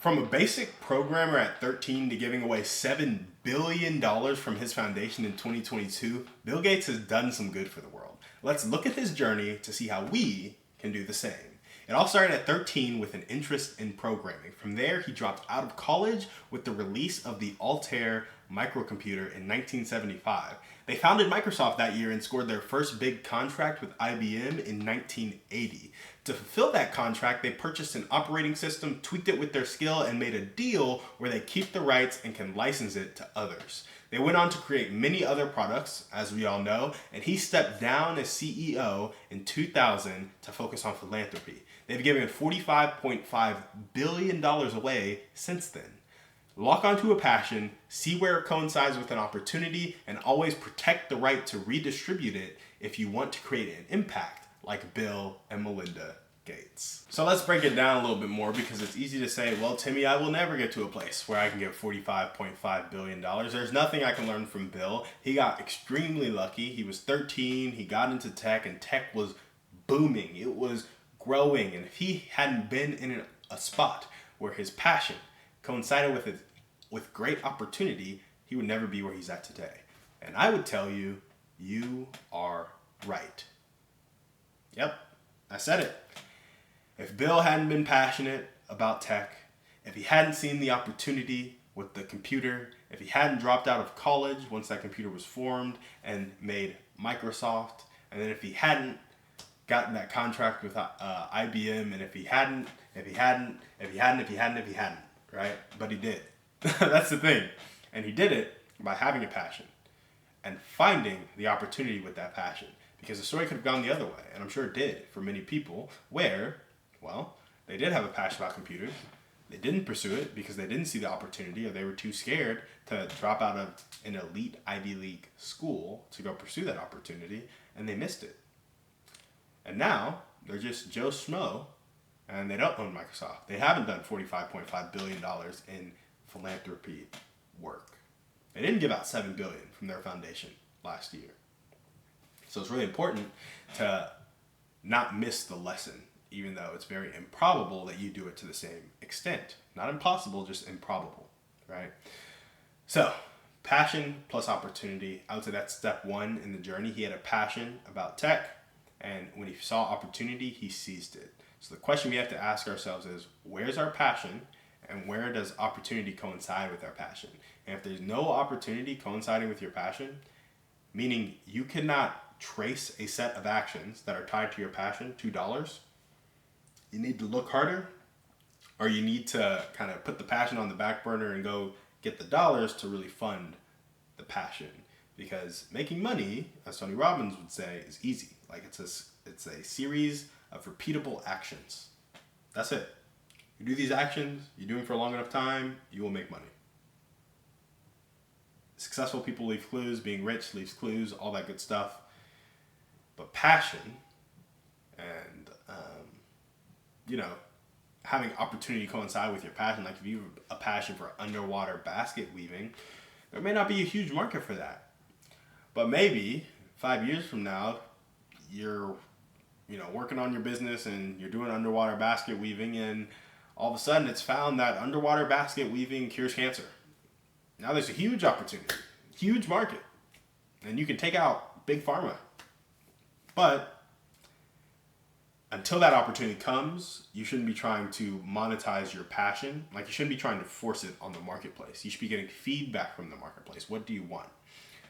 From a basic programmer at 13 to giving away $7 billion from his foundation in 2022, Bill Gates has done some good for the world. Let's look at his journey to see how we can do the same. It all started at 13 with an interest in programming. From there, he dropped out of college with the release of the Altair microcomputer in 1975. They founded Microsoft that year and scored their first big contract with IBM in 1980. To fulfill that contract, they purchased an operating system, tweaked it with their skill, and made a deal where they keep the rights and can license it to others. They went on to create many other products, as we all know, and he stepped down as CEO in 2000 to focus on philanthropy. They've given $45.5 billion away since then. Lock onto a passion, see where it coincides with an opportunity, and always protect the right to redistribute it if you want to create an impact like Bill and Melinda Gates. So let's break it down a little bit more, because it's easy to say, well, Timmy, I will never get to a place where I can get $45.5 billion. There's nothing I can learn from Bill. He got extremely lucky. He was 13, he got into tech, and tech was booming. It was growing, and if he hadn't been in a spot where his passion coincided with great opportunity, he would never be where he's at today. And I would tell you, you are right. Yep, I said it. If Bill hadn't been passionate about tech, if he hadn't seen the opportunity with the computer, if he hadn't dropped out of college once that computer was formed and made Microsoft, and then if he hadn't gotten that contract with IBM, and if he hadn't, right? But he did. That's the thing. And he did it by having a passion and finding the opportunity with that passion. Because the story could have gone the other way, and I'm sure it did for many people, where, well, they did have a passion about computers. They didn't pursue it because they didn't see the opportunity, or they were too scared to drop out of an elite Ivy League school to go pursue that opportunity, and they missed it. And now, they're just Joe Schmo, and they don't own Microsoft. They haven't done $45.5 billion in philanthropy work. They didn't give out $7 billion from their foundation last year. So it's really important to not miss the lesson, even though it's very improbable that you do it to the same extent. Not impossible, just improbable, right? So, passion plus opportunity. I would say that's step one in the journey. He had a passion about tech, and when he saw opportunity, he seized it. So the question we have to ask ourselves is, where's our passion, and where does opportunity coincide with our passion? And if there's no opportunity coinciding with your passion, meaning you cannot trace a set of actions that are tied to your passion, $2, you need to look harder, or you need to kind of put the passion on the back burner and go get the dollars to really fund the passion. Because making money, as Tony Robbins would say, is easy. Like it's a series of repeatable actions. That's it. You do these actions, you do them for a long enough time, you will make money. Successful people leave clues, being rich leaves clues, all that good stuff. But passion and, having opportunity coincide with your passion, like if you have a passion for underwater basket weaving, there may not be a huge market for that. But maybe 5 years from now, you're, working on your business and you're doing underwater basket weaving, and all of a sudden it's found that underwater basket weaving cures cancer. Now there's a huge opportunity, huge market, and you can take out big pharma. But until that opportunity comes, you shouldn't be trying to monetize your passion. Like, you shouldn't be trying to force it on the marketplace. You should be getting feedback from the marketplace. What do you want?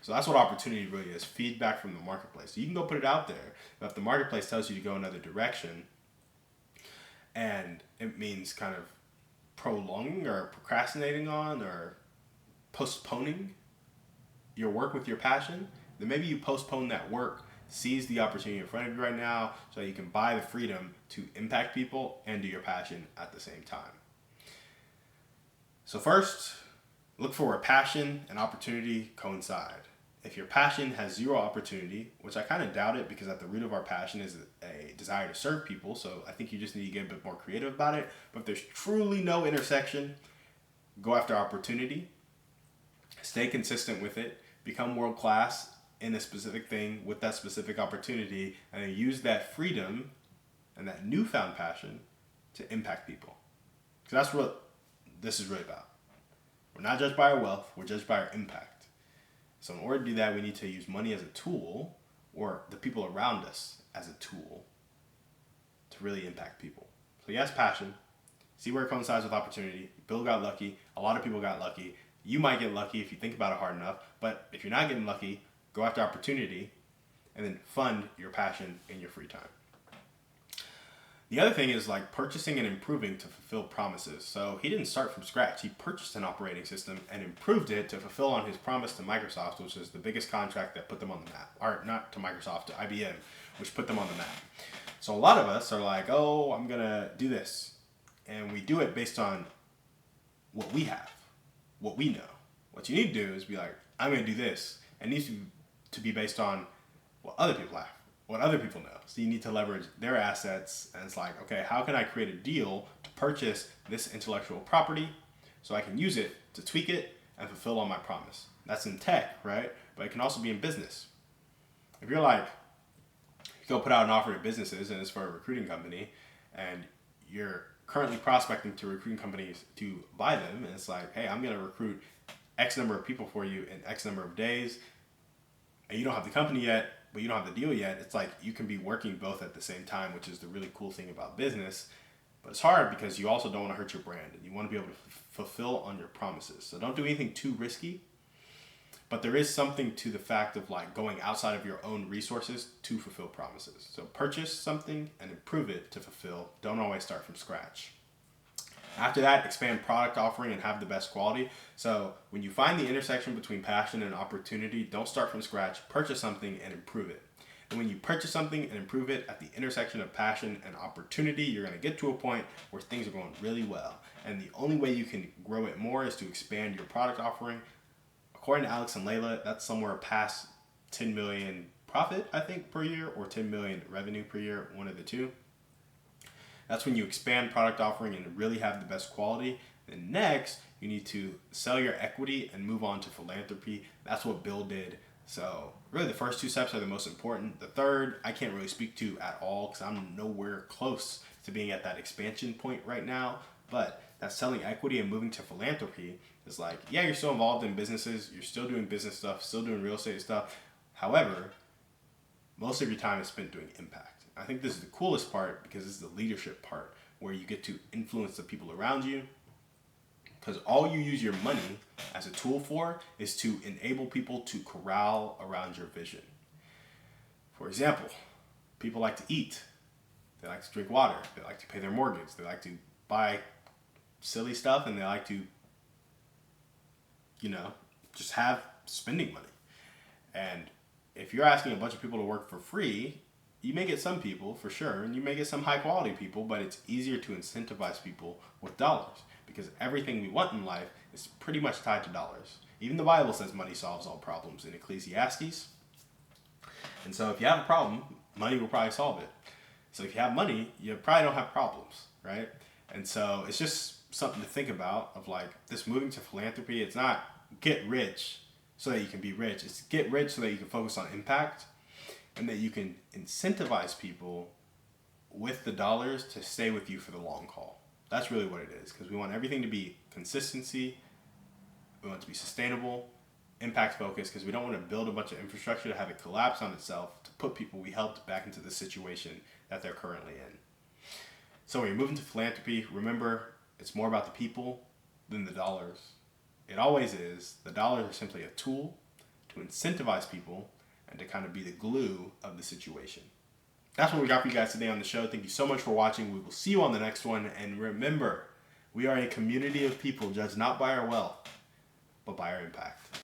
So that's what opportunity really is, feedback from the marketplace. So you can go put it out there, but if the marketplace tells you to go another direction, and it means kind of prolonging or procrastinating on or postponing your work with your passion, then maybe you postpone that work, seize the opportunity in front of you right now so that you can buy the freedom to impact people and do your passion at the same time. So first, look for where passion and opportunity coincide. If your passion has zero opportunity, which I kind of doubt it, because at the root of our passion is a desire to serve people, so I think you just need to get a bit more creative about it. But if there's truly no intersection, go after opportunity, stay consistent with it, become world class in a specific thing with that specific opportunity, and then use that freedom and that newfound passion to impact people. Because that's what this is really about. We're not judged by our wealth, we're judged by our impact. So in order to do that, we need to use money as a tool, or the people around us as a tool, to really impact people. So yes, passion. See where it coincides with opportunity. Bill got lucky. A lot of people got lucky. You might get lucky if you think about it hard enough. But if you're not getting lucky, go after opportunity and then fund your passion in your free time. The other thing is like purchasing and improving to fulfill promises. So he didn't start from scratch. He purchased an operating system and improved it to fulfill on his promise to Microsoft, which is the biggest contract that put them on the map. Or not to Microsoft, to IBM, which put them on the map. So a lot of us are like, oh, I'm going to do this. And we do it based on what we have, what we know. What you need to do is be like, I'm going to do this. It needs to be based on what other people have, what other people know. So you need to leverage their assets. And it's like, okay, how can I create a deal to purchase this intellectual property so I can use it to tweak it and fulfill on my promise? That's in tech, right? But it can also be in business. If you're like, you go put out an offer to businesses and it's for a recruiting company and you're currently prospecting to recruiting companies to buy them, and it's like, hey, I'm going to recruit X number of people for you in X number of days, and you don't have the company yet, but you don't have the deal yet. It's like you can be working both at the same time, which is the really cool thing about business. But it's hard because you also don't want to hurt your brand, and you want to be able to fulfill on your promises. So don't do anything too risky. But there is something to the fact of like going outside of your own resources to fulfill promises. So purchase something and improve it to fulfill. Don't always start from scratch. After that, expand product offering and have the best quality. So when you find the intersection between passion and opportunity, don't start from scratch. Purchase something and improve it. And when you purchase something and improve it at the intersection of passion and opportunity, you're going to get to a point where things are going really well. And the only way you can grow it more is to expand your product offering. According to Alex and Layla, that's somewhere past 10 million profit, I think, per year, or 10 million revenue per year, one of the two. That's when you expand product offering and really have the best quality. Then next, you need to sell your equity and move on to philanthropy. That's what Bill did. So really the first two steps are the most important. The third, I can't really speak to at all because I'm nowhere close to being at that expansion point right now. But that selling equity and moving to philanthropy is like, yeah, you're still involved in businesses. You're still doing business stuff, still doing real estate stuff. However, most of your time is spent doing impact. I think this is the coolest part because this is the leadership part where you get to influence the people around you. Because all you use your money as a tool for is to enable people to corral around your vision. For example, people like to eat. They like to drink water. They like to pay their mortgage. They like to buy silly stuff, and they like to, just have spending money. And if you're asking a bunch of people to work for free, you may get some people for sure, and you may get some high quality people, but it's easier to incentivize people with dollars because everything we want in life is pretty much tied to dollars. Even the Bible says money solves all problems in Ecclesiastes. And so if you have a problem, money will probably solve it. So if you have money, you probably don't have problems, right? And so it's just something to think about of like this moving to philanthropy. It's not get rich so that you can be rich. It's get rich so that you can focus on impact and that you can incentivize people with the dollars to stay with you for the long haul. That's really what it is, because we want everything to be consistency. We want it to be sustainable, impact focused, because we don't want to build a bunch of infrastructure to have it collapse on itself to put people we helped back into the situation that they're currently in. So when you're moving to philanthropy, remember it's more about the people than the dollars. It always is. The dollars are simply a tool to incentivize people and to kind of be the glue of the situation. That's what we got for you guys today on the show. Thank you so much for watching. We will see you on the next one. And remember, we are a community of people judged not by our wealth, but by our impact.